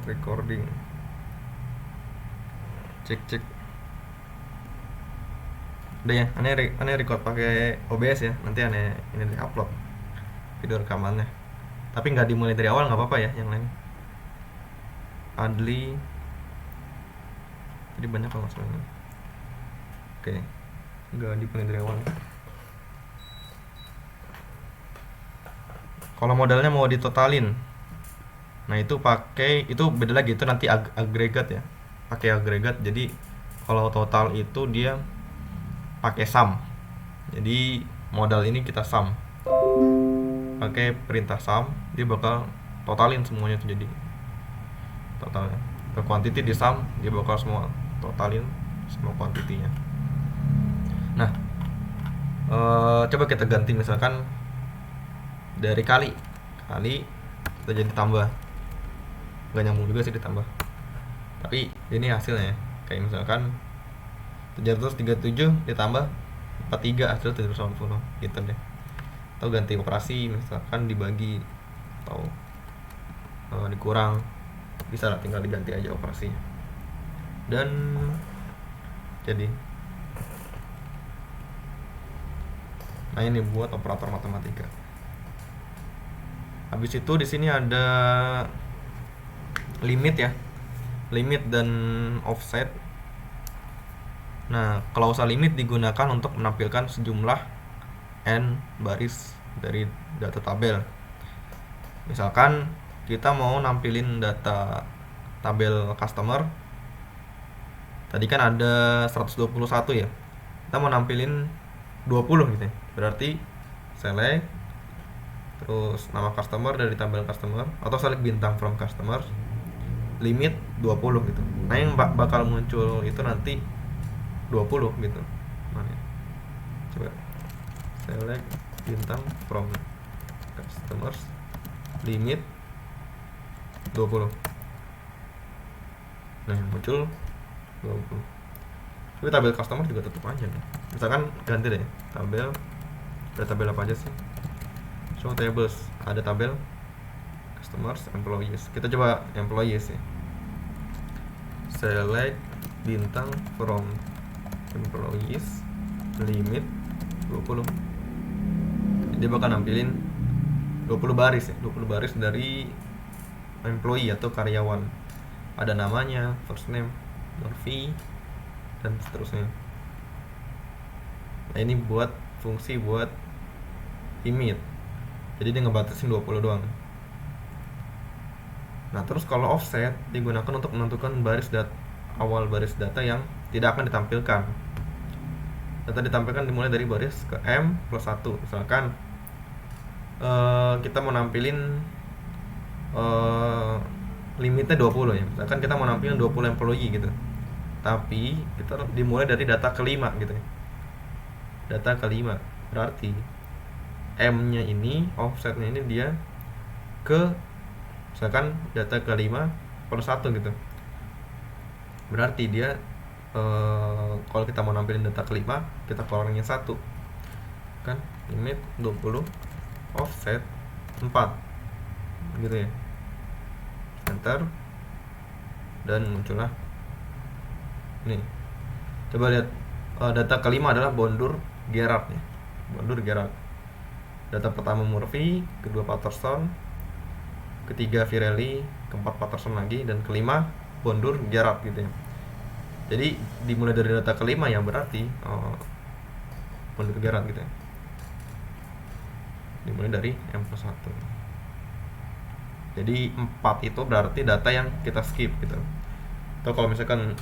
recording. Cek. Udah ya, aneh record pakai OBS ya. Nanti aneh ini di upload video rekamannya. Tapi nggak dimulai dari awal, nggak apa-apa ya yang lain. Adli. Jadi banyak kalau soalnya. Oke. Nggak dimulai dari awal. Kalau modalnya mau ditotalin, nah itu pakai, itu beda lagi, itu nanti agregat ya, pakai agregat. Jadi kalau total itu dia pakai sum. Jadi modal ini kita sum pakai perintah sum, dia bakal totalin semuanya tuh. Jadi totalnya ke quantity di sum, dia bakal semua totalin semua kuantitinya. Nah, coba kita ganti, misalkan dari kali kita jadi tambah. Gak nyambung juga sih ditambah, tapi ini hasilnya ya. Kayak misalkan 737 ditambah 43 hasil 780 gitu deh. Atau ganti operasi, misalkan dibagi atau dikurang, bisa lah, tinggal diganti aja operasinya dan jadi. Nah, ini buat operator matematika. Habis itu di sini ada limit ya, limit dan offset. Nah, klausa limit digunakan untuk menampilkan sejumlah n baris dari data tabel. Misalkan kita mau nampilin data tabel customer, tadi kan ada 121 ya, kita mau nampilin 20 gitu ya. Berarti select terus nama customer dari tabel customer, atau select bintang from customer, limit 20 gitu. Nah, yang bakal muncul itu nanti 20 gitu. Mana? Coba select bintang from customers, limit 20. Nah, yang muncul 20. Tapi tabel customer juga tetap aja nih. Misalkan ganti deh tabel, ada tabel apa aja sih? Show tables, ada tabel customers, employees. Kita coba employees ya. Select bintang from employees, limit 20. Dia bakal nampilin 20 baris ya, 20 baris dari employee atau karyawan. Ada namanya, first name, Murphy, dan seterusnya. Nah, ini buat fungsi buat limit. Jadi dia ngebatasin 20 doang. Nah, terus kalau offset digunakan untuk menentukan baris awal baris data yang tidak akan ditampilkan. Data ditampilkan dimulai dari baris ke M plus 1. Misalkan kita mau nampilin limitnya 20 ya. Misalkan kita mau nampilin 20 employee gitu. Tapi kita dimulai dari data kelima gitu ya. Data kelima. Berarti M-nya ini, offsetnya ini dia ke misalkan data kelima per 1 gitu. Berarti dia kalau kita mau nampilin data kelima, kita kurangin 1 kan, limit 20 offset 4 gitu ya. Enter, dan muncullah ini. Coba lihat, data kelima adalah Bondur Gerard ya. Bondur Gerard. Data pertama Murphy, kedua Patterson, ketiga Virelli, keempat Patterson lagi, dan kelima Bondur Gerard gitu ya. Jadi dimulai dari data kelima ya, berarti Bondur Gerard gitu ya. Dimulai dari M plus 1. Jadi 4 itu berarti data yang kita skip gitu. Atau kalau misalkan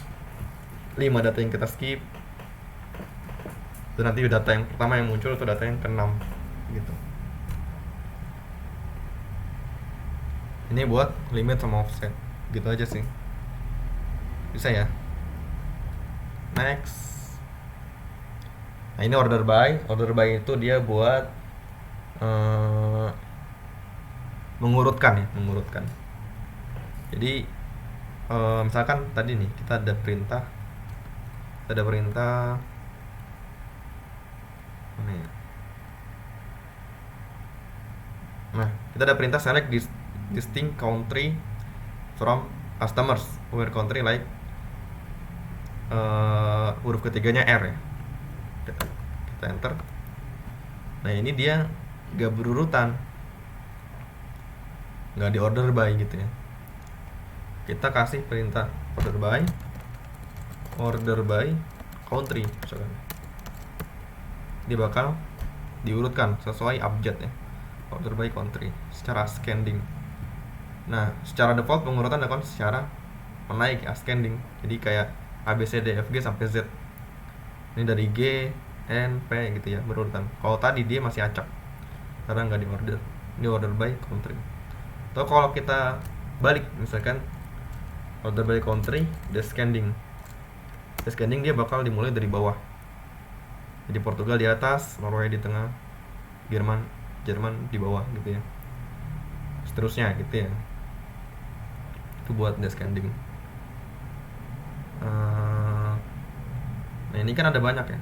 5 data yang kita skip, itu nanti data yang pertama yang muncul itu data yang ke-6 gitu. Ini buat limit sama offset. Gitu aja sih. Bisa ya. Next. Nah, ini order by. Order by itu dia buat mengurutkan ya, mengurutkan. Jadi misalkan tadi nih kita ada perintah mana ya? Nah, kita ada perintah select distinct country from customers where country like huruf ketiganya R ya. Kita enter. Nah ini dia gak berurutan, nggak di order by gitu ya. Kita kasih perintah order by country misalkan, dia bakal diurutkan sesuai abjad ya, order by country secara ascending. Nah secara default pengurutan dilakukan secara menaik ascending, jadi kayak A B C D F G sampai Z. Ini dari G N P gitu ya, berurutan. Kalau tadi dia masih acak karena nggak di order, ini order by country. Atau kalau kita balik misalkan order by country descending dia bakal dimulai dari bawah, jadi Portugal di atas, Norway di tengah, Jerman di bawah gitu ya, seterusnya gitu ya. Itu buat descending. Nah ini kan ada banyak ya,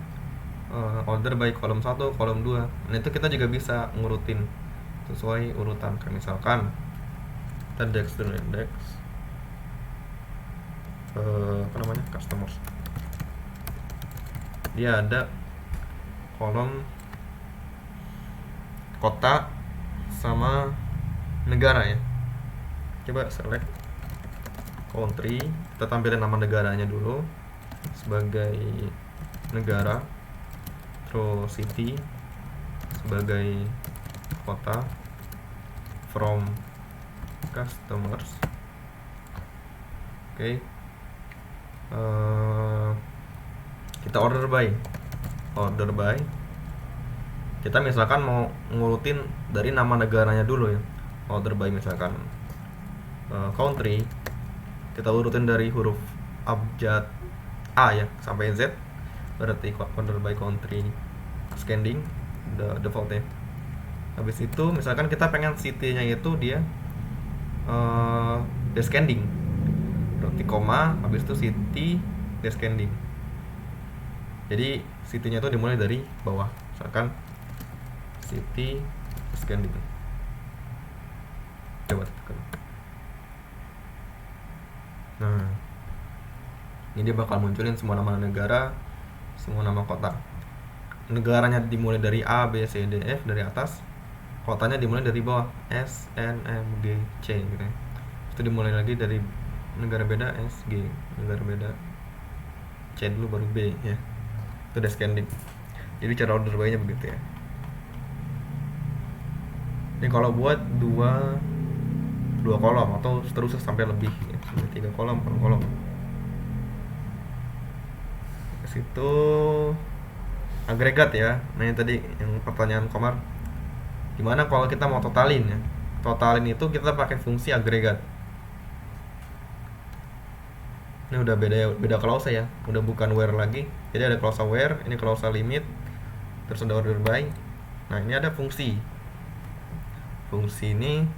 order by kolom 1, kolom 2. Nah itu kita juga bisa ngurutin sesuai urutan. Kayak misalkan kita index dulu, customers, dia ada kolom kota sama negara ya. Coba select country, kita tampilin nama negaranya dulu sebagai negara, terus city sebagai kota, from customers. Oke. Kita order by kita misalkan mau ngurutin dari nama negaranya dulu ya. Order by misalkan country, kita urutin dari huruf abjad A ya sampai Z, berarti order by country ascending default ya. Habis itu misalkan kita pengen city-nya itu dia descending, berarti koma, habis itu city descending. Jadi city-nya itu dimulai dari bawah, misalkan city descending. Coba tekan. Nah ini dia bakal munculin semua nama negara, semua nama kota. Negaranya dimulai dari A, B, C, D, F dari atas, kotanya dimulai dari bawah, S, N, M, G, C gitu ya. Itu dimulai lagi dari negara beda, S, G, negara beda, C dulu baru B ya. Itu descending. Jadi cara order by-nya begitu ya. Ini kalau buat dua kolom atau seterusnya sampai lebih ya, sampai 3 kolom, 4 kolom. Ke situ agregat ya. Nah yang tadi yang pertanyaan Komar, gimana kalau kita mau totalin ya? Totalin itu kita pakai fungsi agregat. Ini udah beda klausa ya, udah bukan where lagi. Jadi ada klausa where, ini klausa limit, terus ada order by. Nah ini ada fungsi ini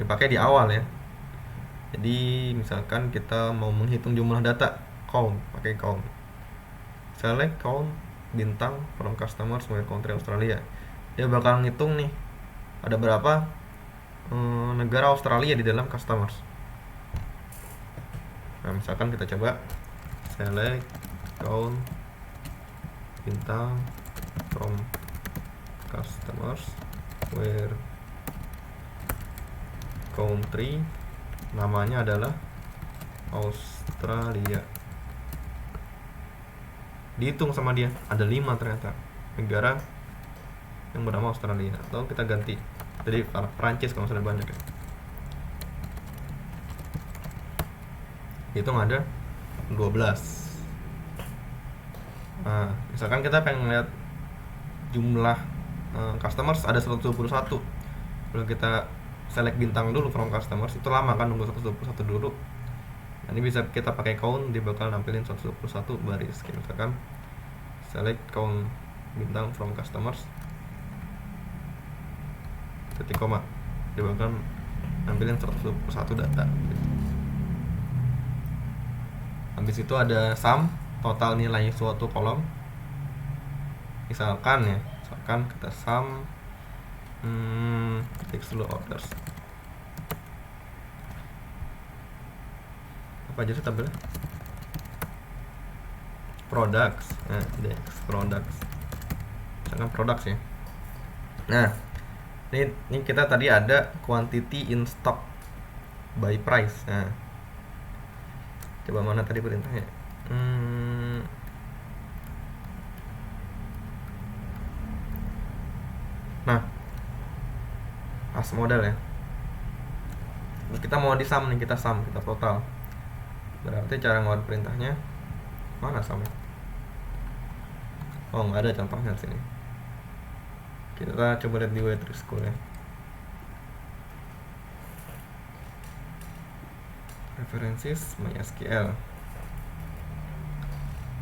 dipakai di awal ya. Jadi misalkan kita mau menghitung jumlah data, count, pakai count. Select count bintang from customers where country Australia. Dia bakal ngitung nih ada berapa negara Australia di dalam customers. Nah misalkan kita coba select count bintang from customers where country namanya adalah Australia. Dihitung sama dia ada 5 ternyata negara yang bernama Australia. Atau kita ganti jadi Prancis kalau sudah banyak ya. Hitung ada 12. Nah misalkan kita pengen lihat jumlah customers ada 121, kalau kita select bintang dulu from customers, itu lama kan nunggu 121 dulu. Nah, ini bisa kita pakai count, dia bakal nampilin 121 baris. Misalkan select count bintang from customers titik koma, dia bakal nampilin 121 data. Habis itu ada sum, total nilai suatu kolom. Misalkan kita sum text dulu orders. apa aja sih tabelnya? Products. Nah, index products. Misalkan products ya. Nah, ini kita tadi ada quantity in stock by price. Nah, coba mana tadi perintahnya? Nah, as model ya. Kita mau di sum nih, kita total. Berarti cara ngeluarin perintahnya mana sumnya? Oh, nggak ada contohnya di sini. Kita coba lihat di Waitress School ya. References MySQL.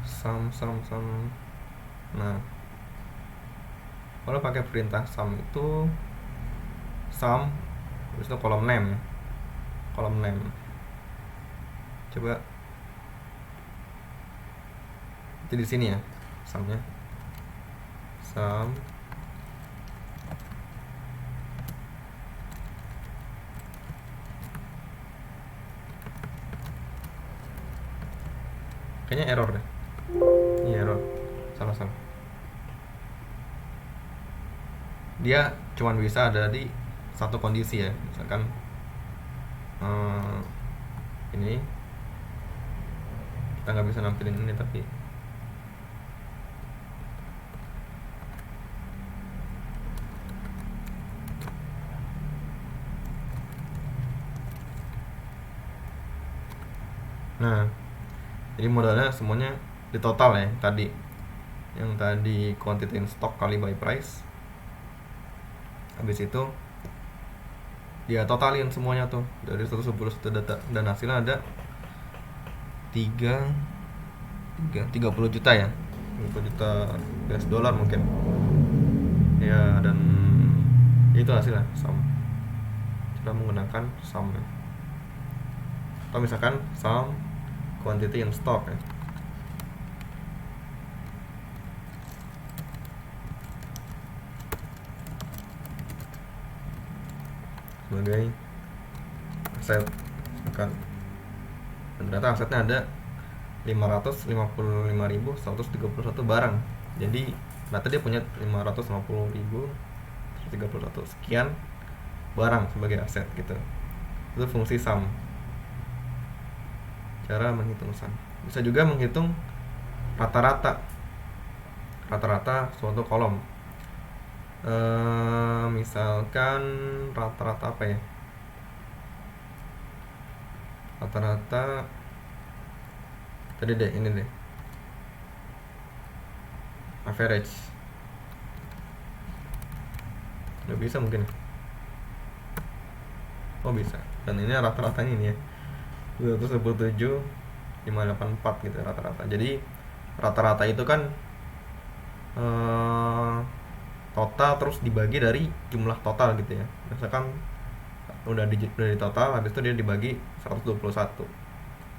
Sum. Nah, kalau pakai perintah sum itu sum terus itu kolom name. Coba itu di sini ya sumnya. Sum kayaknya error deh. Ini error. Salah. Dia cuman bisa ada di satu kondisi ya. Misalkan ini kita nggak bisa nampilin ini, tapi nah, jadi modalnya semuanya di total ya tadi. Yang tadi quantity in stock kali by price. Habis itu dia totalin semuanya tuh dari 111 data dan hasilnya ada 30 juta ya. 30 juta US dollar mungkin. Ya, dan itu hasilnya sum. Kita menggunakan sum ya. Atau misalkan sum quantity in stock ya. Sebagai aset misalkan, dan ternyata asetnya ada 555.131 barang. Jadi ternyata dia punya 550.131 sekian barang sebagai aset gitu. Itu fungsi sum. Cara menghitung sum. Bisa juga menghitung rata-rata suatu kolom. Misalkan rata-rata apa ya? Rata-rata tadi deh, ini deh, average. Nggak bisa mungkin. Oh, bisa. Dan ini rata-ratanya ini ya 227.584 gitu rata-rata. Jadi rata-rata itu kan total terus dibagi dari jumlah total gitu ya. Misalkan udah di total, habis itu dia dibagi 121.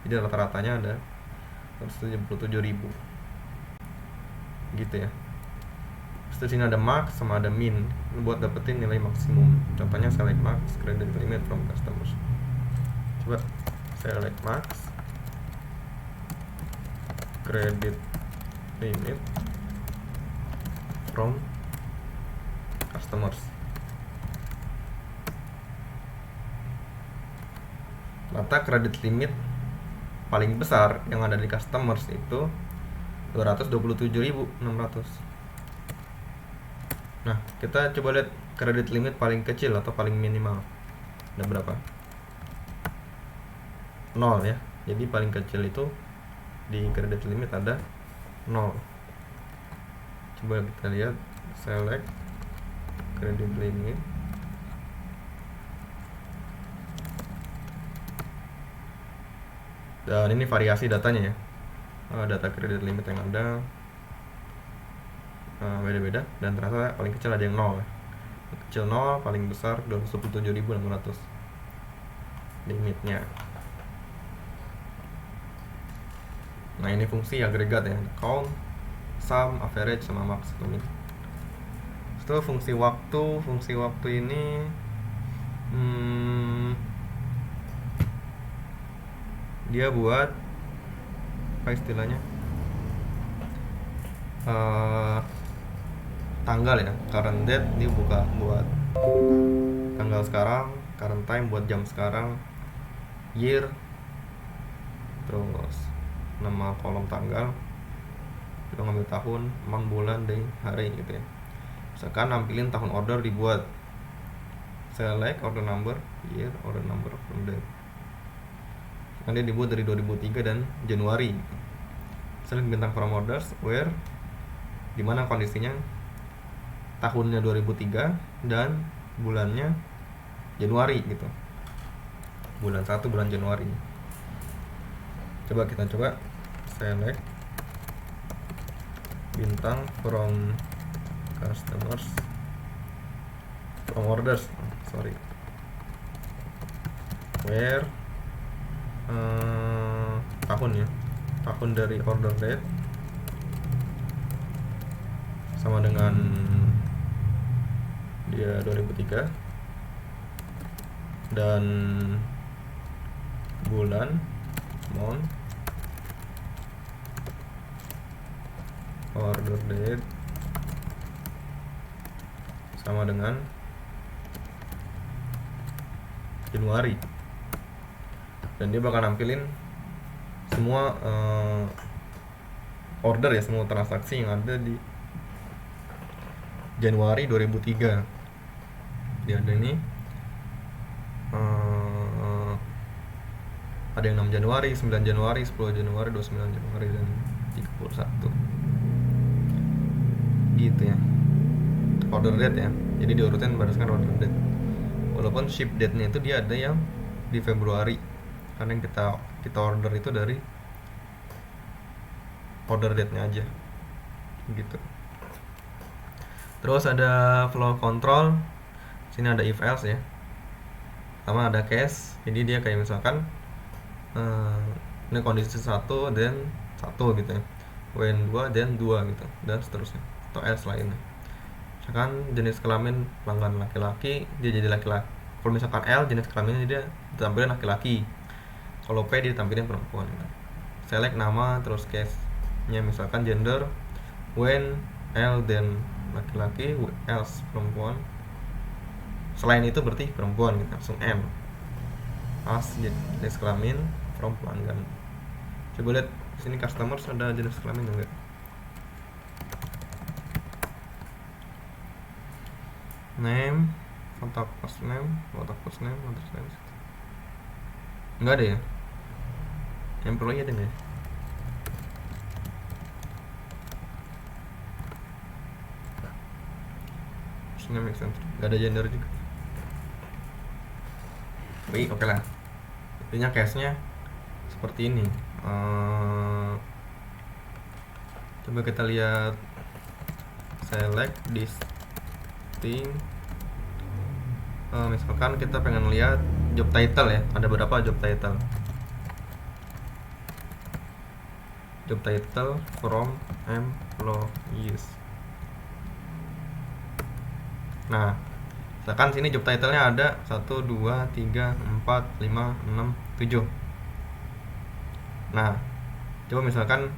Jadi rata-ratanya ada 177.000 gitu ya. Terus sini ada max sama ada min buat dapetin nilai maksimum. Contohnya select max credit limit from customers. Coba select max credit limit from customers. Ternyata kredit limit paling besar yang ada di customers itu 227.600. Nah, kita coba lihat kredit limit paling kecil atau paling minimal. Ada berapa? 0 ya. Jadi paling kecil itu di kredit limit ada 0. Coba kita lihat, select kredit limit. Dan ini variasi datanya ya. Data kredit limit yang ada beda-beda, dan ternyata paling kecil ada yang 0 ya. Kecil 0, paling besar 227.600 limitnya. Nah, ini fungsi agregat ya, count, sum, average, sama max limit. Setelah fungsi waktu ini dia buat apa istilahnya, tanggal ya, current date dia buka buat tanggal sekarang, current time buat jam sekarang, year, terus nama kolom tanggal, kita ngambil tahun, month, bulan, day, hari gitu ya. Misalkan nampilin tahun order dibuat, select order number, year, order number, from date. Kan dia dibuat dari 2003 dan Januari. Select bintang from orders, where, dimana kondisinya tahunnya 2003 dan bulannya Januari gitu, bulan 1 bulan Januari. Coba kita select bintang from customers, from orders, sorry, where tahun ya, tahun dari order date sama dengan dia 2003 dan bulan, month, order date sama dengan Januari, dan dia bakal nampilin semua order ya, semua transaksi yang ada di Januari 2003. Dia ada ini ada yang 6 Januari, 9 Januari, 10 Januari, 29 Januari, dan 31 gitu ya, order date ya. Jadi diurutin berdasarkan order date, walaupun ship date nya itu dia ada yang di Februari, karena yang kita order itu dari order date nya aja gitu. Terus ada flow control, sini ada if else ya, sama ada case. Jadi dia kayak misalkan ini kondisi 1 dan 1 gitu ya, when 2 dan 2 gitu, dan seterusnya, atau else lainnya. Misalkan jenis kelamin pelanggan laki-laki, dia jadi laki-laki. Kalau misalkan L jenis kelaminnya dia ditampilin laki-laki, kalau P dia ditampilin perempuan gitu. Select nama, terus case nya misalkan gender, when L dan laki-laki, else perempuan, selain itu berarti perempuan gitu, langsung M. As jenis kelamin from pelanggan. Coba lihat sini customers ada jenis kelamin enggak? Name, kontak first name, address name. Enggak ada ya? Employee ada nggak ya? First name eccentric, nggak ada gender juga. Baik, oke lah. Intinya case-nya seperti ini. Coba kita lihat, select this thing. Misalkan kita pengen lihat job title ya, ada beberapa job title. Job title from employees. Nah, misalkan sini job title-nya ada 1, 2, 3, 4, 5, 6, 7. Nah, coba misalkan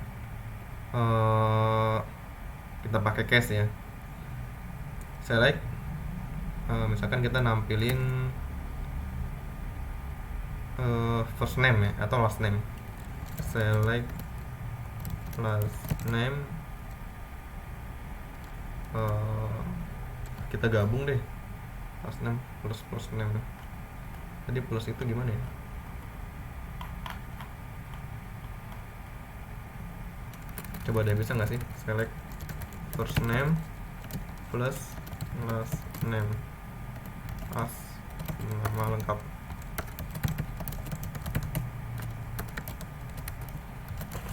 kita pakai case ya. Select, misalkan kita nampilin first name ya, atau last name. Select last name, kita gabung deh last name plus first name. Tadi plus itu gimana ya? Coba deh, bisa nggak sih? Select first name plus last name as nama lengkap.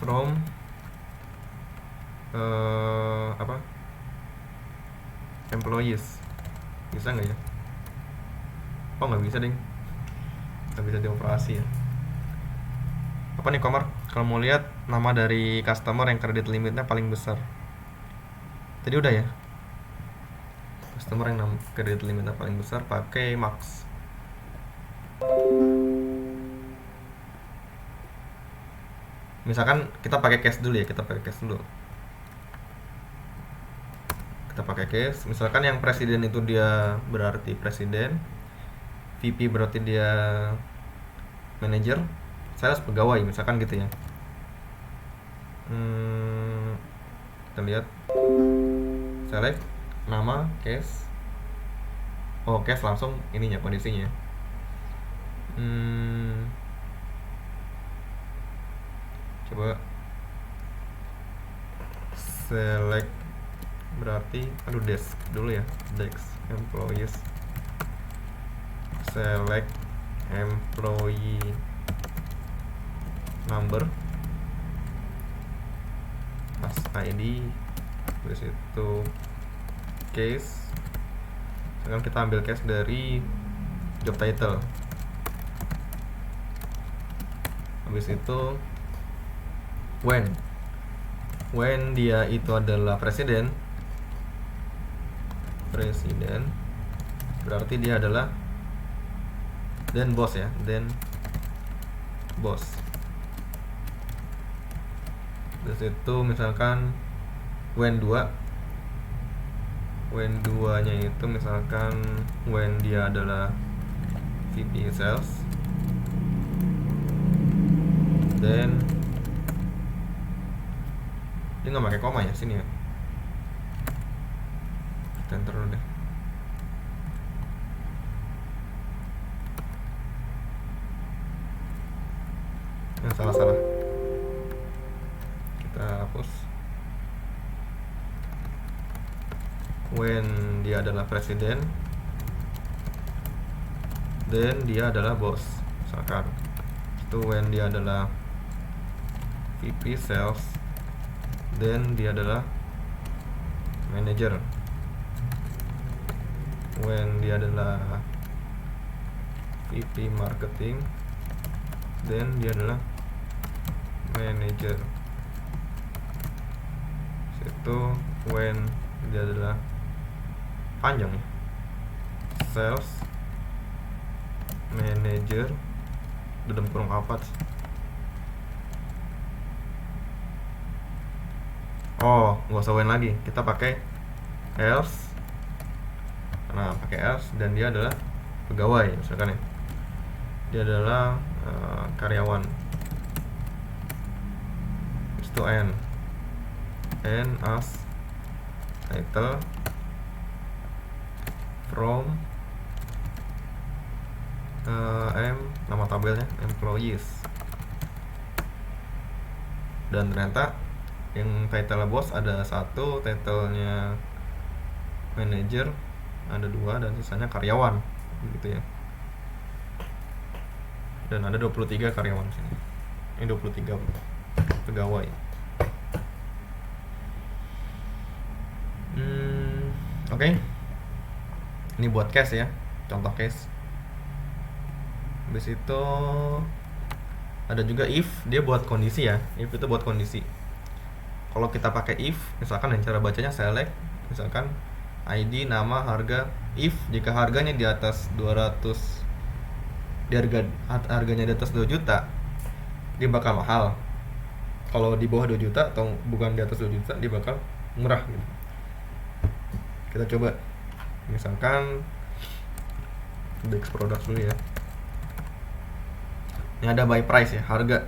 From apa? Employees. Bisa nggak ya? Oh, nggak bisa ding, nggak bisa dioperasi ya. Apa nih Komar, kalau mau lihat nama dari customer yang kredit limitnya paling besar? Tadi udah ya, customer yang kredit limitnya paling besar pakai max. Misalkan kita pakai case dulu ya, kita pakai case dulu. Kita pakai case, misalkan yang presiden itu dia berarti presiden, VP berarti dia manager, sales pegawai, misalkan gitu ya. Kita lihat select nama case. Oh, case langsung ininya kondisinya. Coba select berarti desk dulu ya, desk employees, select employee number as ID, terus itu case. Sekarang kita ambil case dari job title. Habis itu when dia itu adalah presiden berarti dia adalah then boss ya, then boss. Terus itu misalkan when 2 nya itu misalkan when dia adalah VP sales, then dia nggak pakai koma ya sini ya, kita enter dulu deh. Salah kita hapus. When dia adalah presiden, then dia adalah bos, misalkan itu when dia adalah VP sales, then dia adalah manager. When dia adalah VP marketing, then dia adalah manager. Itu when dia adalah panjang ya, sales manager dalam kurung apa sih? Oh, nggak usah when lagi, kita pakai else. Nah, pakai else dan dia adalah pegawai misalkan ya, dia adalah karyawan. Itu n as title from nama tabelnya employees. Dan ternyata yang title bos ada 1, titlenya manager ada 2, dan sisanya karyawan gitu ya. Dan ada 23 karyawan sini. Ini 23 pegawai. Oke. Ini buat case ya, contoh case. Habis itu ada juga if, dia buat kondisi ya. If itu buat kondisi. Kalau kita pakai if, misalkan yang cara bacanya select, misalkan ID, nama, harga. If jika harganya di atas 200, harganya di atas 2 juta, dia bakal mahal. Kalau di bawah 2 juta atau bukan di atas 2 juta, dia bakal murah gitu. Kita coba misalkan index produk dulu ya. Ini ada by price ya, harga.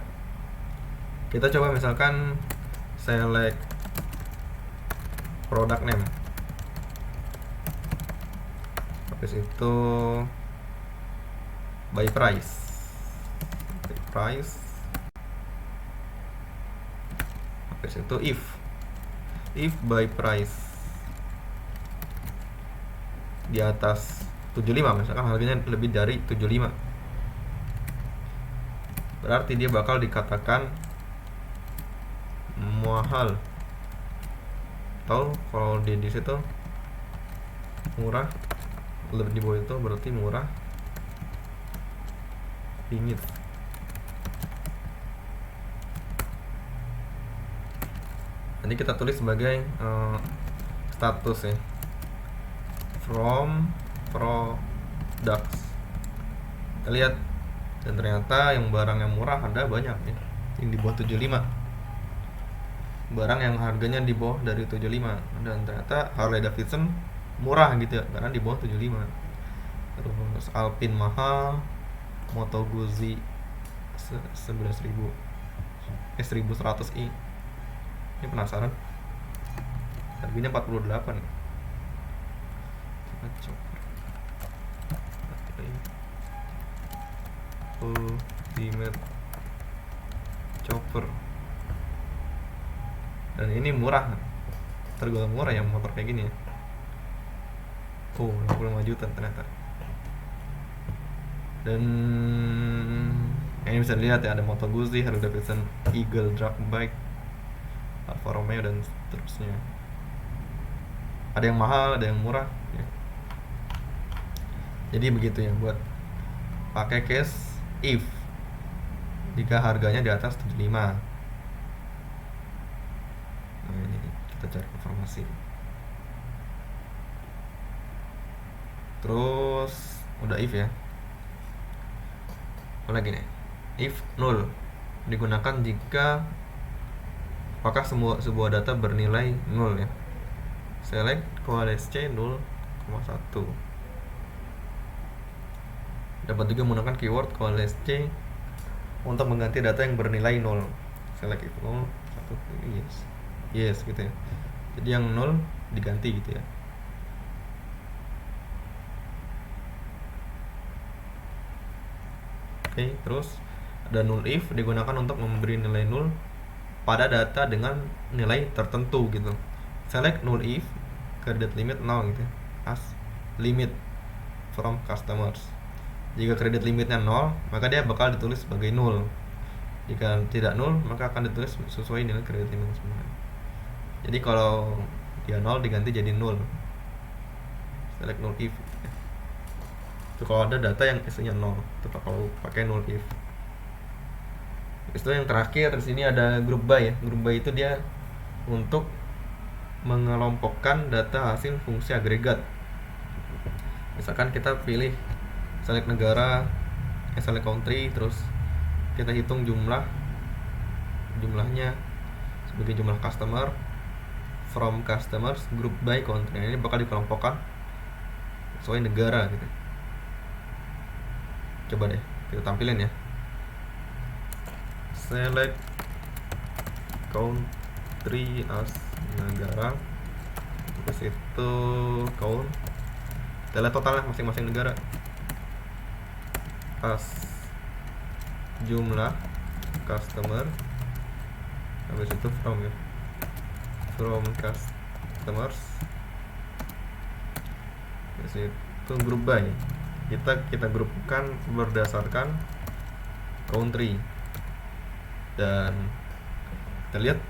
Kita coba misalkan select product name. Habis itu by price. Habis itu if by price di atas 75, misalkan harganya lebih dari 75, berarti dia bakal dikatakan mahal. Atau kalau di situ murah, lebih di bawah itu berarti murah, dingin. Nanti kita tulis sebagai status ya, from products. Kita lihat, dan ternyata yang barang yang murah ada banyak ya. yang di bawah 75, barang yang harganya di bawah dari 75, dan ternyata Harley Davidson murah gitu ya karena di bawah 75. Terus Alpine mahal, Moto Guzzi 11.000, 1100i. Ini penasaran, harganya 48. Ultimate Chopper, dan ini murah, tergolong murah ya motor kayak gini ya. 65 juta ternyata. Dan ini bisa dilihat ya, ada Moto Guzzi, Harley Davidson, Eagle Drag Bike, Alfa Romeo, dan seterusnya. Ada yang mahal, ada yang murah ya. Jadi begitu ya, buat pakai case if jika harganya di atas 75. Nah, ini kita cari informasi. Terus udah if ya. Lagi nih, if 0 digunakan jika apakah sebuah data bernilai 0 ya. Select coalesce 0,1. Dapat juga menggunakan keyword coalesce untuk mengganti data yang bernilai 0. Select if 0, 1, yes gitu ya. Jadi yang 0 diganti gitu ya. Oke, terus ada null if digunakan untuk memberi nilai 0 pada data dengan nilai tertentu gitu. Select null if credit limit 0 gitu ya, as limit from customers. Jika kredit limitnya 0, maka dia bakal ditulis sebagai 0. Jika tidak 0, maka akan ditulis sesuai nilai kredit limit sebenarnya. Jadi kalau dia 0 diganti jadi 0. Select null if. Itu kalau ada data yang isinya 0, itu kalau pakai null if. Itu yang terakhir di sini ada group by ya. Group by itu dia untuk mengelompokkan data hasil fungsi agregat. Misalkan kita pilih select negara, select country, terus kita hitung jumlahnya sebagai jumlah customer, from customers, group by country. Ini bakal dikelompokkan sesuai negara gitu. Coba deh kita tampilin ya. Select country as negara, terus itu count, kita lihat totalnya masing-masing negara, as jumlah customer, habis itu from ya, from customers, habis itu group by, kita grupkan berdasarkan country. Dan kita lihat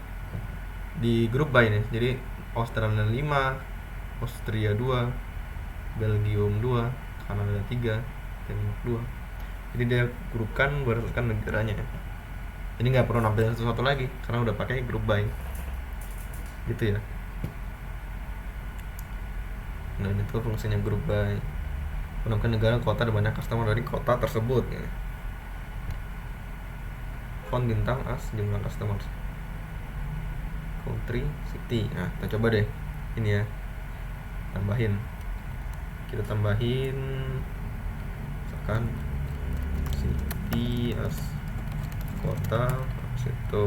di grup by nih, jadi Australia 5, Austria 2, Belgium 2, Kanada 3, Denmark 2. Jadi dia grupkan berdasarkan negaranya. Ini nggak perlu nampilin sesuatu lagi karena udah pakai grup by gitu ya. Nah, ini tuh fungsinya grup by, menentukan negara, kota, dan banyak customer dari kota tersebut ya. Font bintang as jumlah customer, country, city. Nah, kita coba deh ini ya, kita tambahin misalkan city as kota, habis itu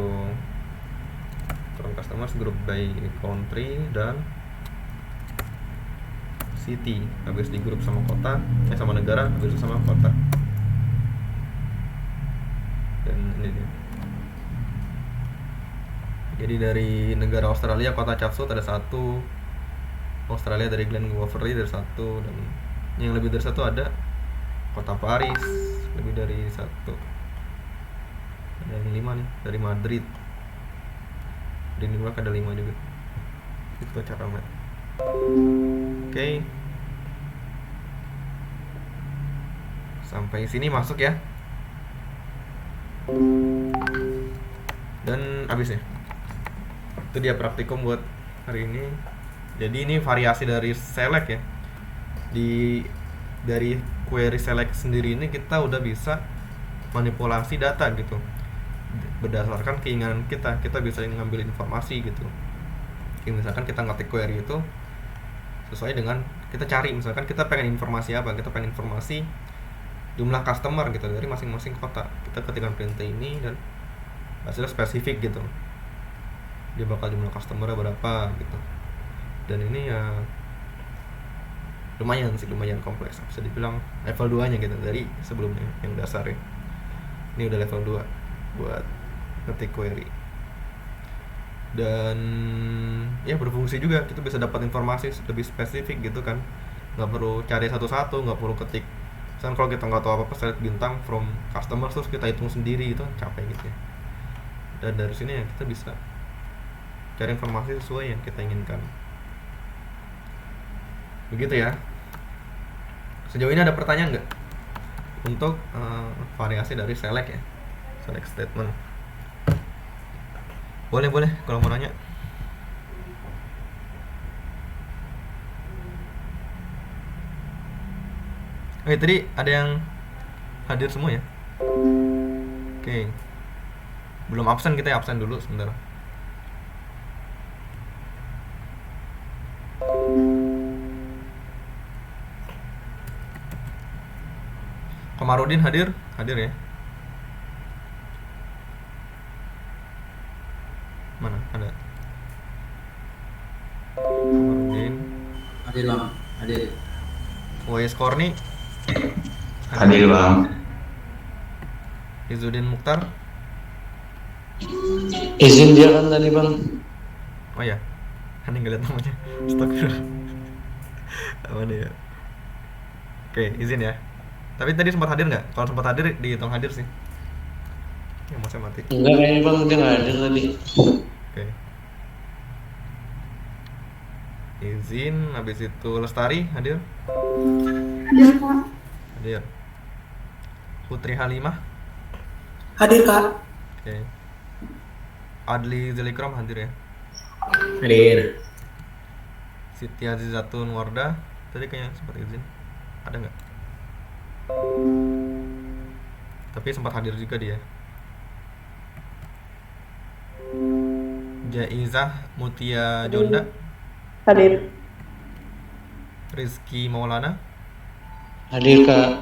from customers, group by country dan city, habis di grup sama kota, sama negara, habis itu sama kota. Dan ini dia. Jadi dari negara Australia, kota Chatsworth ada 1, Australia dari Glengowerville dari 1, dan yang lebih dari 1 ada kota Paris, lebih dari 1. Ada yang 5 nih, dari Madrid, di New York ada 5 juga. Itu cara main. Oke. Sampai sini masuk ya. Dan habis ya. Itu dia praktikum buat hari ini. Jadi ini variasi dari select ya. Dari query select sendiri ini kita udah bisa manipulasi data gitu. berdasarkan keinginan kita bisa ngambil informasi gitu. Kayak misalkan kita ngetik query itu sesuai dengan kita cari, misalkan kita pengen informasi apa, kita pengen informasi jumlah customer gitu dari masing-masing kota, kita ketikkan perintah ini dan hasilnya spesifik gitu, dia bakal jumlah customernya berapa gitu. Dan ini ya lumayan kompleks, bisa dibilang level 2 nya gitu dari sebelumnya yang dasar ya. Ini udah level 2 buat ngetik query, dan ya berfungsi juga, kita bisa dapat informasi lebih spesifik gitu kan, nggak perlu cari satu-satu, nggak perlu ketik. Misalkan kalau kita nggak tahu apa-apa, select bintang from customer terus kita hitung sendiri, itu capek gitu ya. Dan dari sini ya kita bisa cari informasi sesuai yang kita inginkan. Begitu ya. Sejauh ini ada pertanyaan nggak untuk variasi dari select ya, select statement? Boleh kalau mau nanya. Oke, tadi ada yang hadir semua ya? Oke. Belum absen, kita absen dulu sebentar. Komarudin hadir ya? Mana? Ada. Komarudin. Hadir bang, hadir. Wais Korni. Hadir bang. Izudin Mukhtar. Izin dia kan tadi bang. Oh ya, kan nggak lihat namanya. Astagfirullah. Mana ya? Oke, izin ya. Tapi tadi sempat hadir nggak? Kalau sempat hadir dihitung hadir sih. Ya masnya mati. Enggak kayaknya bang, dia nggak hadir tadi. Oke. Izin, habis itu Lestari hadir. Hadir Kak. Hadir. Putri Halimah. Hadir Kak. Oke. Adli Zelikram hadir ya. Hadir. Siti Azizatun Wardah tadi kayaknya sempat izin. Ada nggak? Tapi sempat hadir juga dia. Jaizah Mutia Jonda. Hadir. Rizky Maulana. Hadir kak.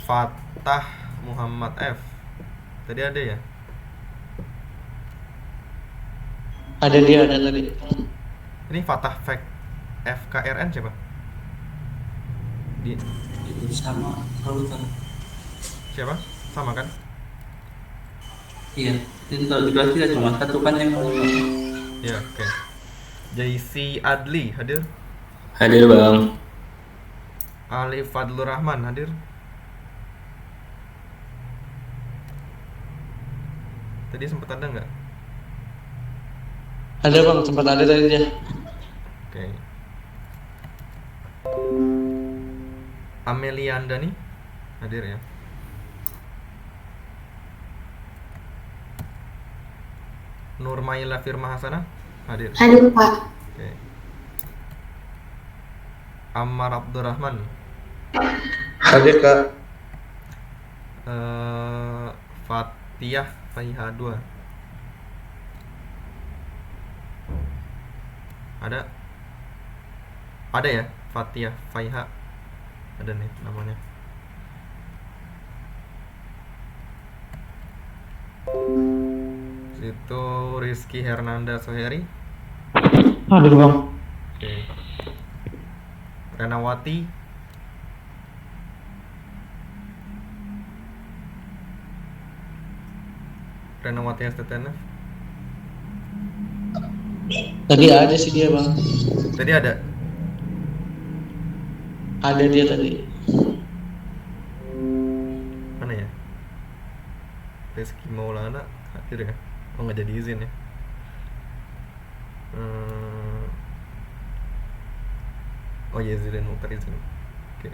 Fatah Muhammad F. Tadi ada ya? Ada dia ada tadi. Ini Fatah FKRN siapa? Di Itu sama, selalu kan. siapa? Sama kan? Iya, itu kalau di kelas kita cuma satu kan yang Ya, oke. JC Adli hadir. hadir bang. Ali Fadlur Rahman hadir. Tadi sempat ada nggak? Ada bang, sempat ada tadi dia. Oke. Amelia Andani hadir ya. Nurmaila Firma Hasanah hadir. Hadir Pak. Oke. Ammar Abdurrahman. Hadir kak. Fatiyah Faiha 2. Ada ya, Fatiyah Faiha. Ada nih namanya. Itu Rizky Hernanda Soheri. Hadir bang. Oke. Renawati. Renawati STTNF. Tadi ada sih dia bang. Tadi ada. Ada dia tadi. Mana ya? Rizky Maulana hadir ya? Oh nggak jadi izin ya? Oh iya, Zirin Mukhtar izin. Oke.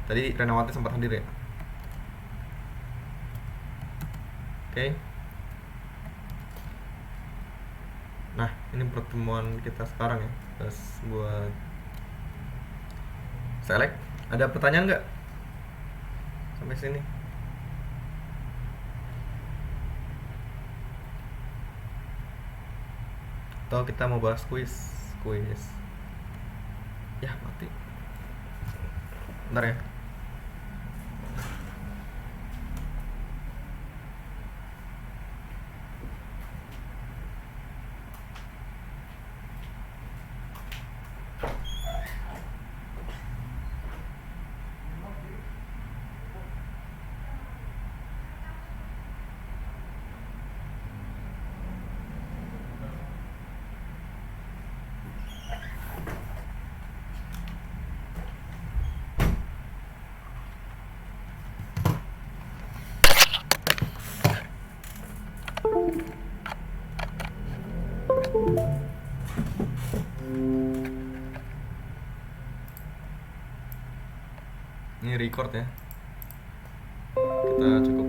Tadi Renawati sempat hadir ya? Oke. Nah, ini pertemuan kita sekarang ya. Terus buat select. Ada pertanyaan nggak? Sampai sini. Atau kita mau bahas kuis? Ya mati. Bentar ya. Ini record ya. Kita cukup